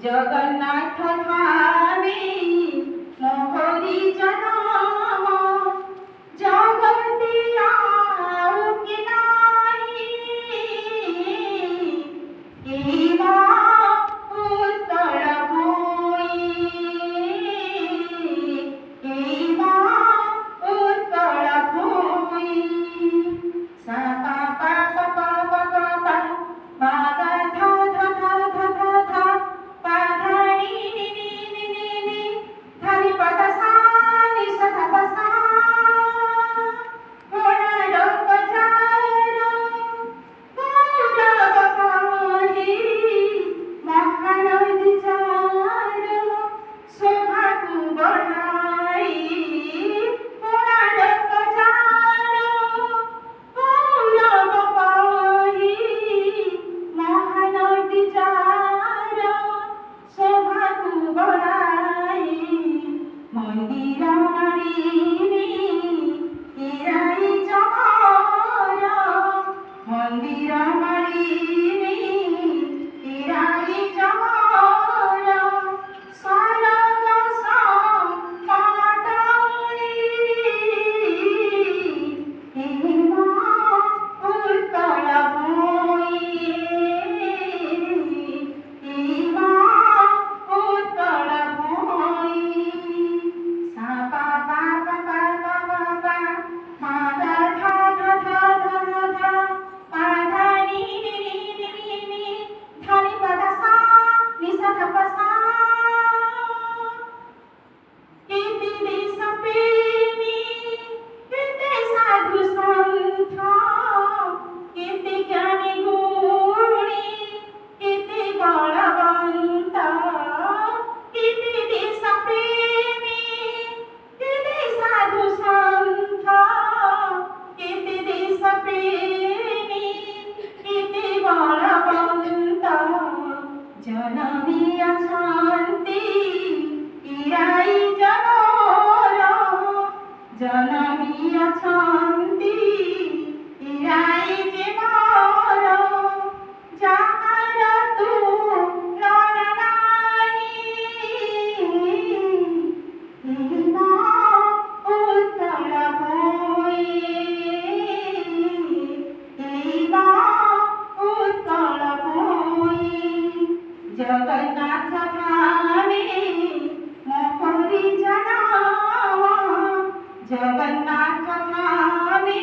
जगन्नाथ ठावे मोहरी जनम जगति आउ कि नाही एवा उत्कल भूई एवा उत्कल भूई सा पा पा पा पा पा पा पा मा गा धा धा धा धा धा धा पा धा नी नी नी नी नी नी धा नी पा धा सा नी सा धा पा सा कोणालोक जारो गौरव काही महानदी जारो शोभाକୁ ବଢ଼ାଇ कोणालोक जारो गौरव काही महानदी जारो शोभाକୁ ବଢ଼ାଇ मन्दिर मालिनी इराई जमर मन्दिर मालिनी इराई जमर सरग सम्पाटली हेमा उत्कल भूई हेमा उत्कल भूई सा पा पा पा पा पा पा पा मा गा धा धा धा धा धा धा पा धा नी नी नी नी नी नी धा नी पा धा सा नी सा धा पा सा किती देशप्रेमी किती साधू संत किती ज्ञानी गुणी किती बळवंत किती देशप्रेमी किती साधू संत किती देशप्रेमी किती बळवंत जननी अछंती इराई जमर जननी अछंती इराई जमर जाହାର तू नर नाही हेमा उत्कल भूई हेमा उत्कल भूई जगन्नाथ ठावे मोहरी जनम जगन्नाथ ठावे